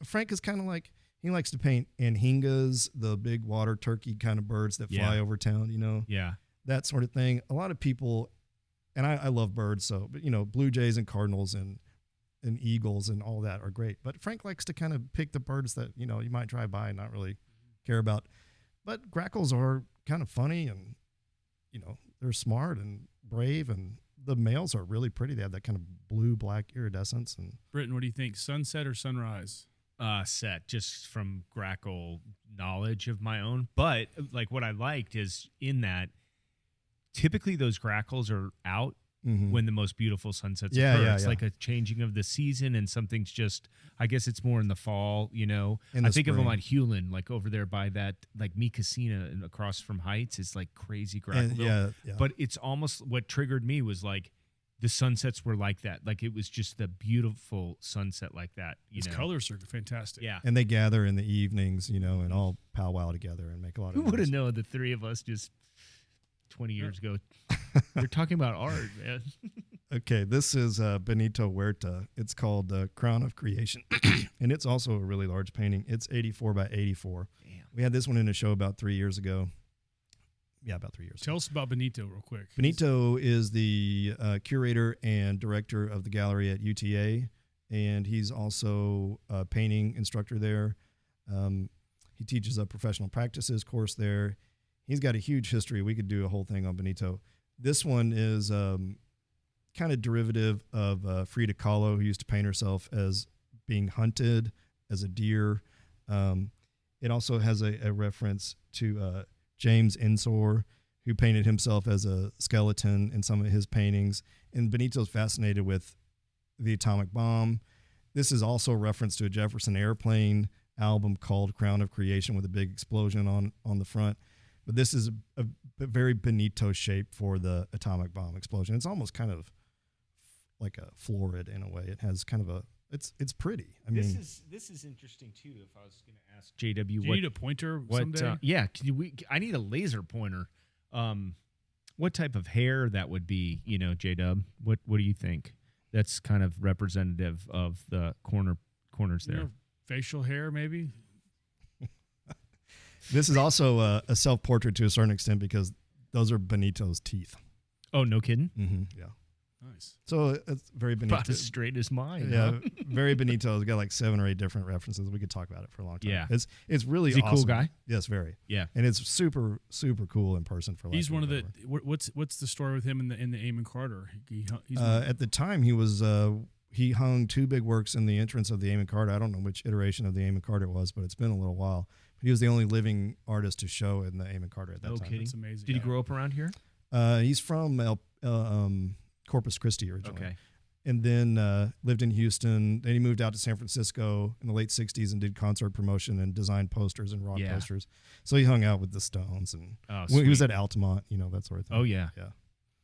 [SPEAKER 4] Frank is kind of like, he likes to paint anhingas, the big water turkey kind of birds that fly over town, that sort of thing. A lot of people, and I love birds, but blue jays and cardinals and eagles and all that are great. But Frank likes to kind of pick the birds that, you might drive by and not really care about. But grackles are kind of funny and, they're smart and brave, and the males are really pretty. They have that kind of blue-black iridescence. And
[SPEAKER 1] Britton, what do you think? Sunset or sunrise?
[SPEAKER 3] Set, just from grackle knowledge of my own. But like what I liked is in that typically those grackles are out when the most beautiful sunsets occur. It's like a changing of the season, and something's just, I guess it's more in the fall, I think of them on Hewlin, like over there by that, like Mi Casina and across from Heights is like crazy grackle. But it's almost what triggered me was like the sunsets were like that. Like it was just the beautiful sunset like that.
[SPEAKER 1] Its colors are fantastic.
[SPEAKER 3] Yeah.
[SPEAKER 4] And they gather in the evenings, and all powwow together and make a lot of
[SPEAKER 3] Who would have
[SPEAKER 4] noise.
[SPEAKER 3] known the three of us just 20 years ago? We're talking about art, man.
[SPEAKER 4] Okay, this is Benito Huerta. It's called Crown of Creation, and it's also a really large painting. It's 84 by 84.
[SPEAKER 3] Damn.
[SPEAKER 4] We had this one in a show about 3 years ago. Yeah, about 3 years ago.
[SPEAKER 1] Tell us about Benito real quick.
[SPEAKER 4] Benito is the curator and director of the gallery at UTA, and he's also a painting instructor there. He teaches a professional practices course there. He's got a huge history. We could do a whole thing on Benito. This one is kind of derivative of Frida Kahlo, who used to paint herself as being hunted as a deer. It also has a reference to James Ensor, who painted himself as a skeleton in some of his paintings. And Benito's fascinated with the atomic bomb. This is also a reference to a Jefferson Airplane album called Crown of Creation with a big explosion on the front. But this is a very Benito shape for the atomic bomb explosion. It's almost kind of like a florid in a way. It has kind of it's pretty. I mean,
[SPEAKER 3] this is interesting too. If I was going to ask JW,
[SPEAKER 1] do you need a pointer someday?
[SPEAKER 3] I need a laser pointer. What type of hair that would be? J-Dub. What do you think? That's kind of representative of the corners there.
[SPEAKER 1] Facial hair, maybe.
[SPEAKER 4] This is also a self-portrait to a certain extent because those are Benito's teeth.
[SPEAKER 3] Oh, no kidding?
[SPEAKER 4] Mm-hmm, yeah.
[SPEAKER 1] Nice.
[SPEAKER 4] So it's very Benito.
[SPEAKER 3] About as straight as mine.
[SPEAKER 4] Yeah,
[SPEAKER 3] huh?
[SPEAKER 4] very Benito. It's got like 7 or 8 different references. We could talk about it for a long time.
[SPEAKER 3] Yeah.
[SPEAKER 4] It's really
[SPEAKER 3] Is he a
[SPEAKER 4] awesome.
[SPEAKER 3] cool guy?
[SPEAKER 4] Yes, very.
[SPEAKER 3] Yeah.
[SPEAKER 4] And it's super, super cool in person.
[SPEAKER 1] He's one of the. What's the story with him in the Amon Carter?
[SPEAKER 4] At the time, he was he hung 2 big works in the entrance of the Amon Carter. I don't know which iteration of the Amon Carter it was, but it's been a little while. But he was the only living artist to show in the Amon Carter at that time.
[SPEAKER 3] Kidding.
[SPEAKER 1] That's amazing.
[SPEAKER 3] Did he grow up around here?
[SPEAKER 4] He's from Corpus Christi originally.
[SPEAKER 3] Okay.
[SPEAKER 4] And then lived in Houston. Then he moved out to San Francisco in the late 60s and did concert promotion and designed posters and rock posters. So he hung out with the Stones. And he was at Altamont, that sort of thing.
[SPEAKER 3] Oh, yeah.
[SPEAKER 4] Yeah.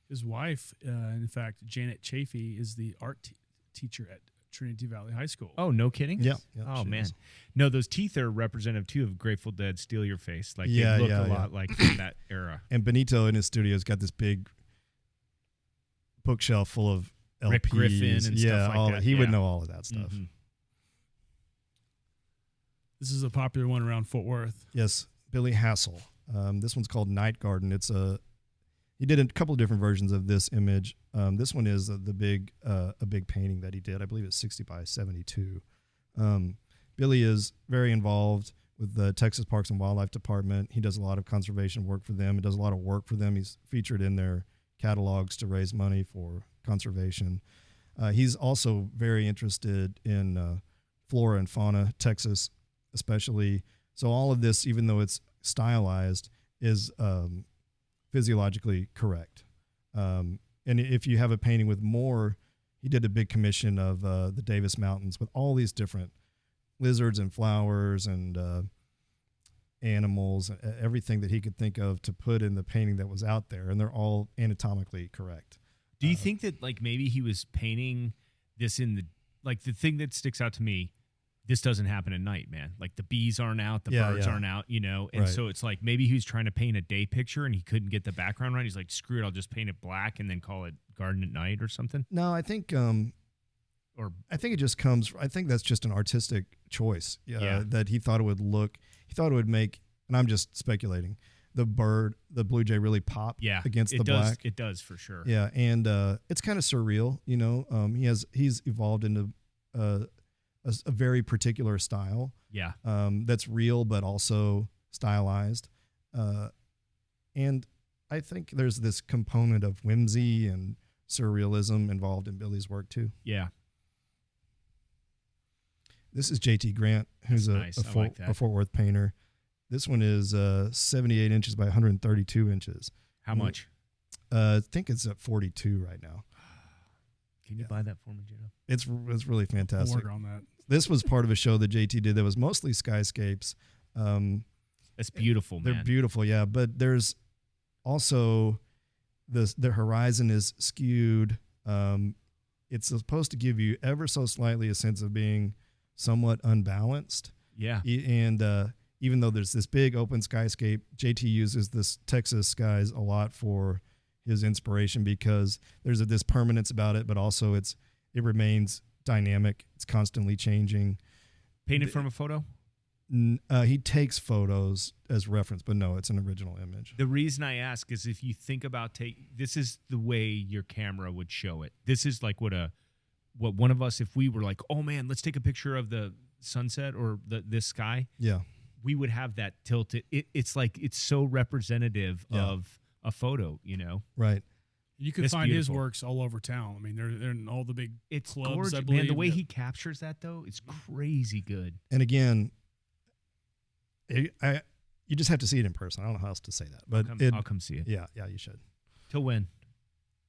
[SPEAKER 1] His wife, in fact, Janet Chafee, is the art teacher at Trinity Valley High School.
[SPEAKER 3] Oh, no kidding?
[SPEAKER 4] Yeah.
[SPEAKER 3] Oh, man.
[SPEAKER 4] Is.
[SPEAKER 3] No, those teeth are representative, too, of Grateful Dead, Steal Your Face. Like,
[SPEAKER 4] they
[SPEAKER 3] look a lot like from that era.
[SPEAKER 4] And Benito in his studio has got this big bookshelf full of LPs.
[SPEAKER 3] Rick Griffin and stuff like that.
[SPEAKER 4] He would know all of that stuff.
[SPEAKER 3] Mm-hmm.
[SPEAKER 1] This is a popular one around Fort Worth.
[SPEAKER 4] Yes, Billy Hassell. This one's called Night Garden. He did a couple of different versions of this image. This one is a big painting that he did. I believe it's 60 by 72. Billy is very involved with the Texas Parks and Wildlife Department. He does a lot of conservation work for them. He does a lot of work for them. He's featured in their catalogs to raise money for conservation. He's also very interested in flora and fauna, Texas especially. So all of this, even though it's stylized, is physiologically correct. And if you have a painting with more, he did a big commission of the Davis Mountains with all these different lizards and flowers and animals, everything that he could think of to put in the painting that was out there, and they're all anatomically correct.
[SPEAKER 3] Do you think that like maybe he was painting this in the like the thing that sticks out to me? This doesn't happen at night, man. Like the bees aren't out, the birds aren't out, you know? And so it's like maybe he was trying to paint a day picture and he couldn't get the background right. He's like, screw it, I'll just paint it black and then call it Garden at Night or something.
[SPEAKER 4] No, I think I think it just comes, I think that's just an artistic choice that he thought it would look, he thought it would make, and I'm just speculating, the blue jay really pop against the black.
[SPEAKER 3] It does for sure.
[SPEAKER 4] Yeah, and it's kind of surreal, you know. He's evolved into a very particular style.
[SPEAKER 3] Yeah.
[SPEAKER 4] That's real but also stylized. And I think there's this component of whimsy and surrealism involved in Billy's work too.
[SPEAKER 3] Yeah.
[SPEAKER 4] This is J.T. Grant, who's a Fort Worth painter. This one is 78 inches by 132 inches.
[SPEAKER 3] How much?
[SPEAKER 4] I think it's at 42 right now.
[SPEAKER 3] Can you buy that for me, Jado?
[SPEAKER 4] It's really fantastic.
[SPEAKER 1] Order on that.
[SPEAKER 4] This was part of a show that JT did that was mostly skyscapes.
[SPEAKER 3] That's beautiful, man.
[SPEAKER 4] They're beautiful, yeah. But there's also the horizon is skewed. It's supposed to give you ever so slightly a sense of being somewhat unbalanced.
[SPEAKER 3] Yeah.
[SPEAKER 4] And even though there's this big open skyscape, JT uses this Texas skies a lot for his inspiration because there's this permanence about it, but also it remains dynamic. It's constantly changing.
[SPEAKER 3] Painted from a photo?
[SPEAKER 4] He takes photos as reference, but no, it's an original image.
[SPEAKER 3] The reason I ask is if you think about this is the way your camera would show it. This is like what one of us, if we were like, oh man, let's take a picture of the sunset or this sky.
[SPEAKER 4] Yeah.
[SPEAKER 3] We would have that tilted. It's like, it's so representative of a photo, you know?
[SPEAKER 4] Right.
[SPEAKER 1] You can find his works all over town. I mean, they're in all the big clubs.
[SPEAKER 3] Gorgeous,
[SPEAKER 1] I believe.
[SPEAKER 3] man. The way he captures that, though, is crazy good.
[SPEAKER 4] And again, you just have to see it in person. I don't know how else to say that, but
[SPEAKER 3] I'll come see it.
[SPEAKER 4] Yeah, you should.
[SPEAKER 3] Till when?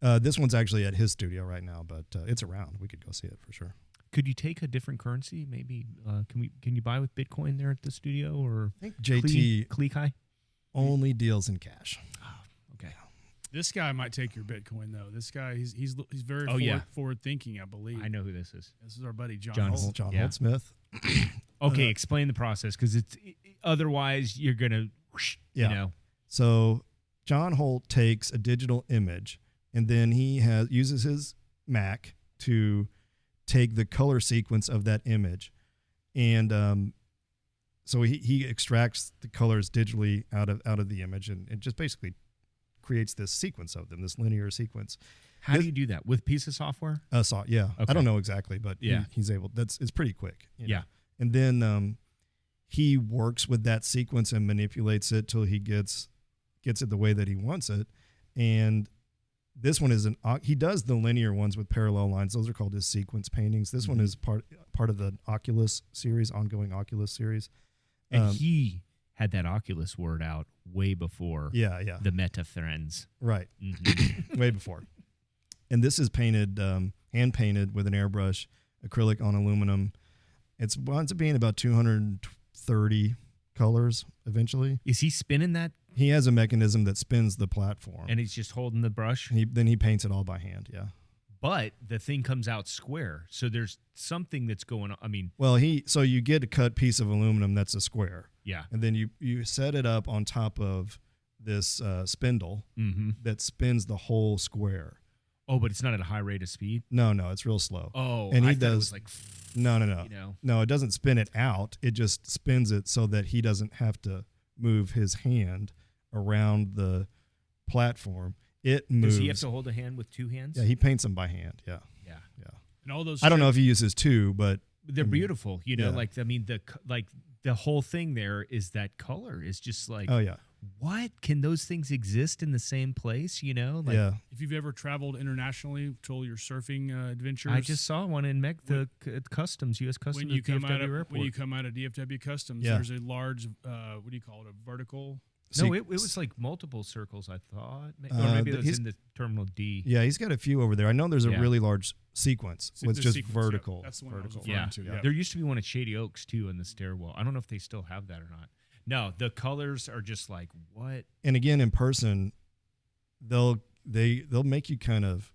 [SPEAKER 4] This one's actually at his studio right now, but it's around. We could go see it for sure.
[SPEAKER 3] Could you take a different currency? Maybe can you buy with Bitcoin there at the studio or?
[SPEAKER 4] I think JT
[SPEAKER 3] Kleekai
[SPEAKER 4] only deals in cash.
[SPEAKER 3] Okay.
[SPEAKER 1] This guy might take your Bitcoin though. This guy, he's very forward thinking, I believe.
[SPEAKER 3] I know who this is.
[SPEAKER 1] This is our buddy John
[SPEAKER 3] Holt.
[SPEAKER 4] John Holt Smith.
[SPEAKER 3] Okay, explain the process because otherwise you're gonna, you know.
[SPEAKER 4] So John Holt takes a digital image and then he uses his Mac to take the color sequence of that image, and so he extracts the colors digitally out of the image, and it just basically creates this sequence of them, this linear sequence.
[SPEAKER 3] How do you do that with a piece of software?
[SPEAKER 4] Okay. I don't know exactly, but he's able. It's pretty quick. You know?
[SPEAKER 3] Yeah,
[SPEAKER 4] and then he works with that sequence and manipulates it till he gets it the way that he wants it, and this one is he does the linear ones with parallel lines. Those are called his sequence paintings. This one is part of the Oculus series, ongoing Oculus series.
[SPEAKER 3] And he had that Oculus word out way before the Meta friends.
[SPEAKER 4] Right. Mm-hmm. Way before. And this is painted, hand painted with an airbrush, acrylic on aluminum. It winds up being about 230 colors eventually.
[SPEAKER 3] Is he spinning that?
[SPEAKER 4] He has a mechanism that spins the platform.
[SPEAKER 3] And he's just holding the brush?
[SPEAKER 4] Then he paints it all by hand, yeah.
[SPEAKER 3] But the thing comes out square. So there's something that's going on. I mean...
[SPEAKER 4] Well, so you get a cut piece of aluminum that's a square.
[SPEAKER 3] Yeah.
[SPEAKER 4] And then you set it up on top of this spindle that spins the whole square.
[SPEAKER 3] Oh, but it's not at a high rate of speed?
[SPEAKER 4] No, it's real slow.
[SPEAKER 3] Oh,
[SPEAKER 4] and
[SPEAKER 3] I thought it was like...
[SPEAKER 4] No.
[SPEAKER 3] You know?
[SPEAKER 4] No, it doesn't spin it out. It just spins it so that he doesn't have to move his hand around the platform. It moves.
[SPEAKER 3] Does he have to hold a hand with two hands?
[SPEAKER 4] Yeah, he paints them by hand. Yeah.
[SPEAKER 1] And all those.
[SPEAKER 4] I don't know if he uses two, but
[SPEAKER 3] they're beautiful. You know, like I mean, the whole thing there is that color is just like.
[SPEAKER 4] Oh yeah.
[SPEAKER 3] What can those things exist in the same place? You know, like,
[SPEAKER 1] if you've ever traveled internationally to your surfing adventures,
[SPEAKER 3] I just saw one in Customs, U.S. Customs.
[SPEAKER 1] When you come out of DFW Customs, there's a large, what do you call it, a vertical
[SPEAKER 3] No, it was like multiple circles, I thought. Or maybe it was in the terminal D.
[SPEAKER 4] Yeah, he's got a few over there. I know there's a really large sequence. It's just vertical.
[SPEAKER 1] Yep. That's the one I was
[SPEAKER 3] Yeah.
[SPEAKER 1] referring to. Yep.
[SPEAKER 3] There used to be one at Shady Oaks, too, in the stairwell. I don't know if they still have that or not. No, the colors are just like, what?
[SPEAKER 4] And again, in person, they'll make you kind of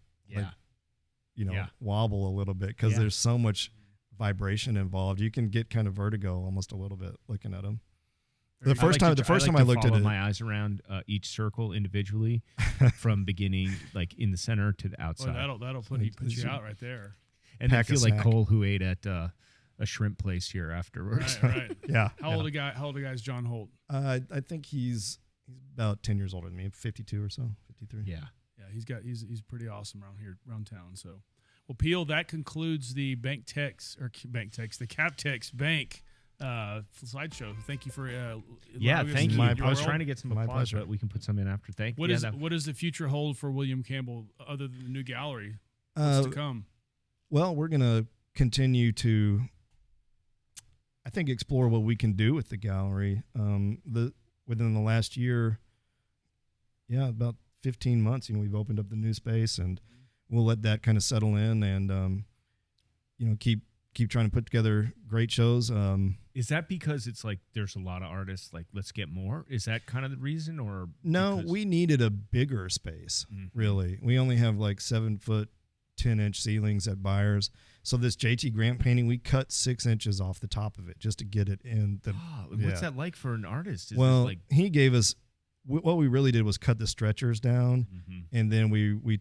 [SPEAKER 4] wobble a little bit because there's so much vibration involved. You can get kind of vertigo almost a little bit looking at them. The first time I looked at it,
[SPEAKER 3] my eyes around each circle individually, from beginning, like in the center to the outside.
[SPEAKER 1] Well, that'll put you out right there.
[SPEAKER 3] And I feel like Cole, who ate at a shrimp place here afterwards.
[SPEAKER 1] Right.
[SPEAKER 4] Yeah.
[SPEAKER 1] How old a guy is John Holt?
[SPEAKER 4] I think he's about 10 years older than me, 52 or so, 53.
[SPEAKER 3] Yeah.
[SPEAKER 1] Yeah, he's pretty awesome around town. So, well, Peel, that concludes the the CapTex Bank slideshow. Thank you for
[SPEAKER 3] thank you. I was trying to get some
[SPEAKER 4] My
[SPEAKER 3] applause,
[SPEAKER 4] pleasure.
[SPEAKER 3] but we can put some in after. Thank you.
[SPEAKER 1] What does the future hold for William Campbell other than the new gallery? What's to come?
[SPEAKER 4] Well, we're going to continue to, I think, explore what we can do with the gallery. Within the last year, about 15 months, we've opened up the new space, and we'll let that kind of settle in, and keep trying to put together great shows.
[SPEAKER 3] Is that because it's like there's a lot of artists, like, let's get more? Is that kind of the reason, or
[SPEAKER 4] no? We needed a bigger space. Really, we only have like 7-foot 10-inch ceilings at Byers. So this JT Grant painting, we cut 6 inches off the top of it just to get it in.
[SPEAKER 3] What's that like for an artist?
[SPEAKER 4] He gave us what we really did was cut the stretchers down, and then we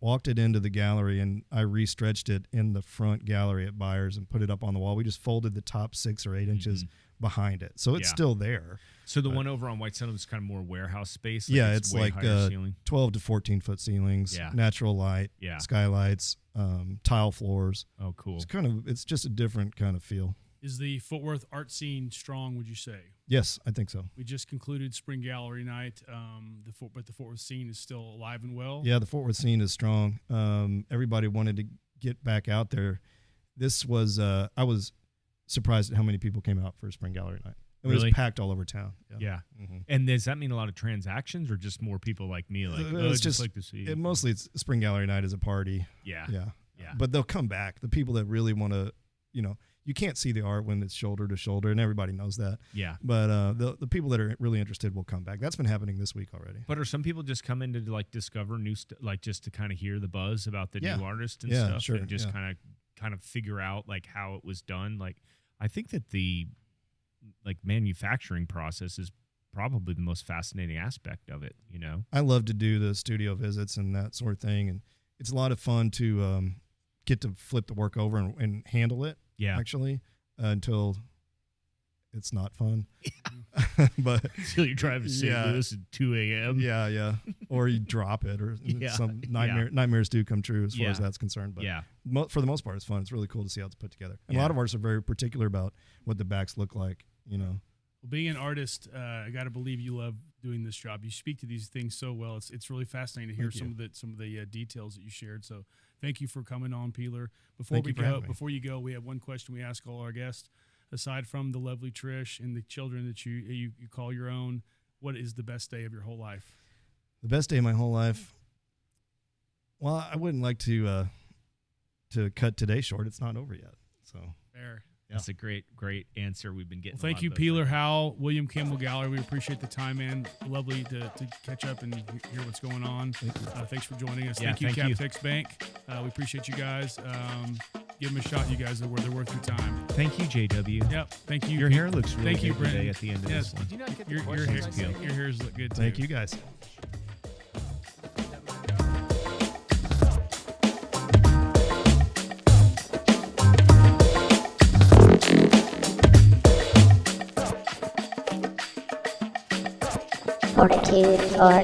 [SPEAKER 4] walked it into the gallery, and I restretched it in the front gallery at Byers and put it up on the wall. We just folded the top 6 or 8 inches behind it, so it's still there.
[SPEAKER 3] So the one over on White Center is kind of more warehouse space.
[SPEAKER 4] It's like 12 to 14 foot ceilings, natural light, skylights, tile floors.
[SPEAKER 3] Oh, cool!
[SPEAKER 4] It's just a different kind of feel.
[SPEAKER 1] Is the Fort Worth art scene strong, would you say?
[SPEAKER 4] Yes, I think so.
[SPEAKER 1] We just concluded Spring Gallery Night, but the Fort Worth scene is still alive and well.
[SPEAKER 4] Yeah, the Fort Worth scene is strong. Everybody wanted to get back out there. This was I was surprised at how many people came out for Spring Gallery Night. It was packed all over town.
[SPEAKER 3] Yeah. And does that mean a lot of transactions, or just more people like me? It's just like to see.
[SPEAKER 4] Mostly, it's Spring Gallery Night as a party.
[SPEAKER 3] Yeah.
[SPEAKER 4] But they'll come back. The people that really want to, you can't see the art when it's shoulder to shoulder, and everybody knows that.
[SPEAKER 3] Yeah.
[SPEAKER 4] But the people that are really interested will come back. That's been happening this week already.
[SPEAKER 3] But are some people just come in to discover new just to kind of hear the buzz about the new artist and stuff,
[SPEAKER 4] sure,
[SPEAKER 3] and just kind of figure out how it was done? I think that the manufacturing process is probably the most fascinating aspect of it.
[SPEAKER 4] I love to do the studio visits and that sort of thing, and it's a lot of fun to get to flip the work over and handle it.
[SPEAKER 3] Yeah,
[SPEAKER 4] actually, until it's not fun. But
[SPEAKER 3] until you're driving to St. Louis at 2 a.m.
[SPEAKER 4] Yeah, or you drop it, or some nightmares do come true as far as that's concerned. But for the most part, it's fun. It's really cool to see how it's put together. And a lot of artists are very particular about what the backs look like. Well,
[SPEAKER 1] being an artist, I got to believe you love doing this job. You speak to these things so well. It's really fascinating to hear some of the details that you shared. So thank you for coming on, Peeler. Before you go, we have one question we ask all our guests. Aside from the lovely Trish and the children that you call your own, what is the best day of your whole life?
[SPEAKER 4] The best day of my whole life? Well, I wouldn't like to cut today short. It's not over yet. So
[SPEAKER 1] fair.
[SPEAKER 3] That's a great answer. We've been getting.
[SPEAKER 1] Well, thank you, Peeler, Howell, William Campbell Gallery. We appreciate the time, man. Lovely to catch up and hear what's going on. Thanks for joining us. Thank you, CapTex Bank. We appreciate you guys. Give them a shot, you guys. They're worth your time.
[SPEAKER 3] Thank you, JW.
[SPEAKER 1] Yep. Thank you.
[SPEAKER 3] Your hair looks really good
[SPEAKER 1] Brent.
[SPEAKER 3] today at the end of this one.
[SPEAKER 1] Did you not get your hair's look good too.
[SPEAKER 4] Thank you, guys.
[SPEAKER 5] Fortitude or